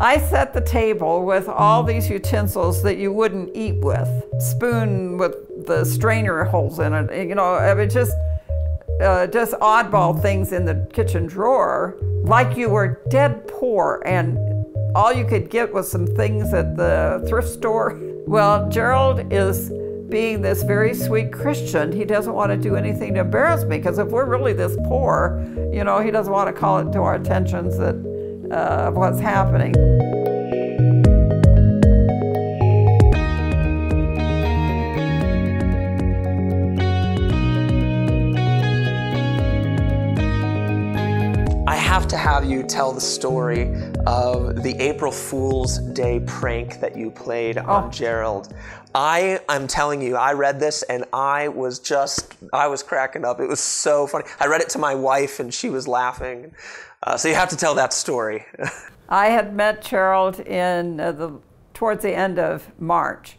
I set the table with all these utensils that you wouldn't eat with. Spoon with the strainer holes in it, you know, I mean, just oddball things in the kitchen drawer, like you were dead poor and all you could get was some things at the thrift store. Well, Jerald is being this very sweet Christian. He doesn't want to do anything to embarrass me, because if we're really this poor, you know, he doesn't want to call it to our attentions that what's happening. I have to have you tell the story of the April Fool's Day prank that you played on Jerald. I'm telling you, I read this and I was cracking up. It was so funny. I read it to my wife and she was laughing. So you have to tell that story. I had met Jerald towards the end of March.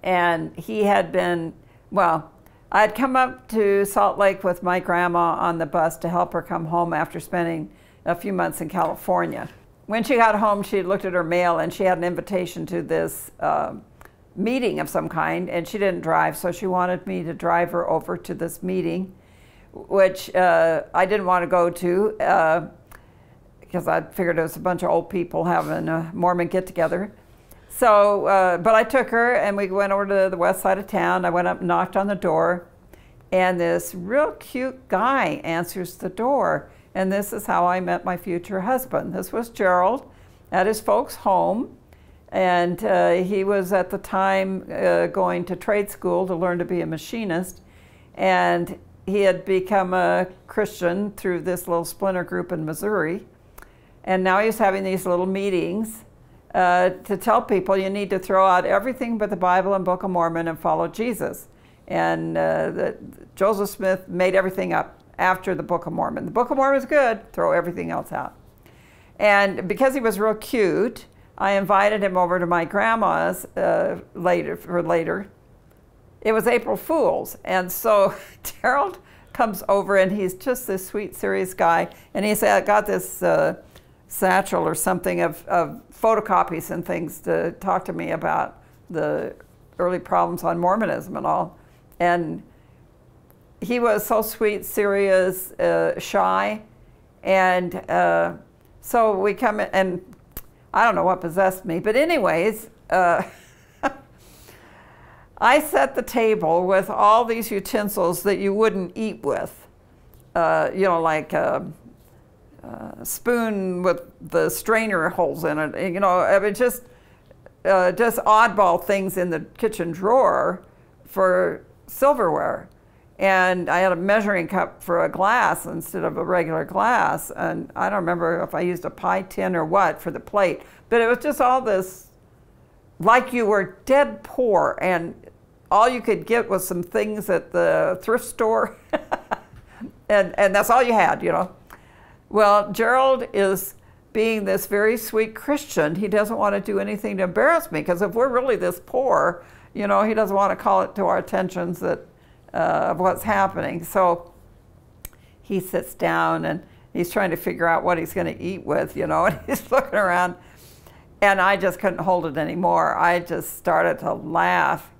And he had been, well, I had come up to Salt Lake with my grandma on the bus to help her come home after spending a few months in California. When she got home, she looked at her mail and she had an invitation to this meeting of some kind, and she didn't drive, so she wanted me to drive her over to this meeting, which I didn't want to go to because I figured it was a bunch of old people having a Mormon get-together. So, but I took her and we went over to the west side of town. I went up and knocked on the door, and this real cute guy answers the door. And this is how I met my future husband. This was Jerald at his folks' home. And he was at the time going to trade school to learn to be a machinist. And he had become a Christian through this little splinter group in Missouri. And now he's having these little meetings to tell people you need to throw out everything but the Bible and Book of Mormon and follow Jesus. And Joseph Smith made everything up after the Book of Mormon. The Book of Mormon is good, throw everything else out. And because he was real cute, I invited him over to my grandma's later. It was April Fool's, and so Jerald comes over and he's just this sweet, serious guy, and he said, I got this satchel or something of photocopies and things to talk to me about the early problems on Mormonism and all. And he was so sweet, serious, shy, and so we come in, and I don't know what possessed me, but anyways, I set the table with all these utensils that you wouldn't eat with, you know, like spoon with the strainer holes in it, you know, I mean, just oddball things in the kitchen drawer for silverware. And I had a measuring cup for a glass instead of a regular glass. And I don't remember if I used a pie tin or what for the plate, but it was just all this, like you were dead poor and all you could get was some things at the thrift store. and that's all you had, you know. Well, Jerald is being this very sweet Christian. He doesn't want to do anything to embarrass me, because if we're really this poor, you know, he doesn't want to call it to our attentions that of what's happening. So he sits down and he's trying to figure out what he's going to eat with, you know, and he's looking around, and I just couldn't hold it anymore. I just started to laugh,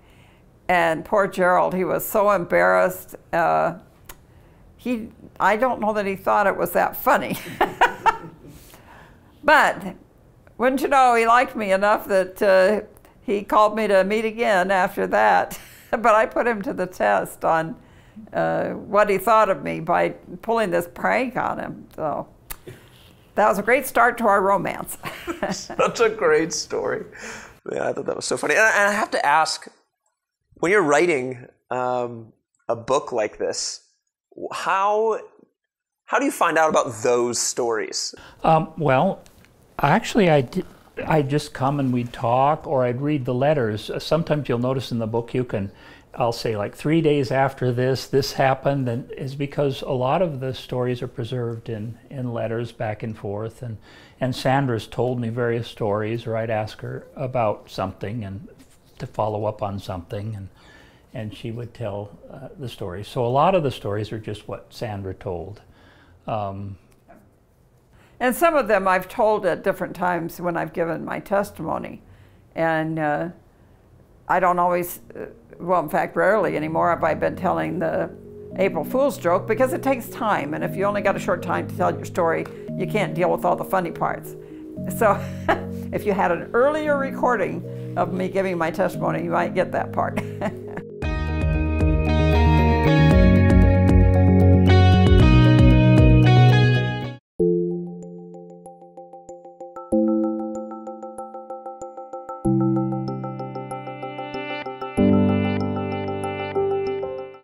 and poor Jerald, he was so embarrassed. I don't know that he thought it was that funny. But wouldn't you know, he liked me enough that he called me to meet again after that. But I put him to the test on what he thought of me by pulling this prank on him. So that was a great start to our romance. Such a great story. Yeah, I thought that was so funny. And I have to ask, when you're writing a book like this, how do you find out about those stories? Well, actually, I'd just come and we'd talk, or I'd read the letters. Sometimes you'll notice in the book I'll say like 3 days after this happened, and is because a lot of the stories are preserved in letters back and forth, and Sandra's told me various stories, or I'd ask her about something and to follow up on something, and she would tell the stories. So a lot of the stories are just what Sandra told. And some of them I've told at different times when I've given my testimony. And I don't always, well, in fact, rarely anymore have I been telling the April Fool's joke, because it takes time. And if you only got a short time to tell your story, you can't deal with all the funny parts. So if you had an earlier recording of me giving my testimony, you might get that part.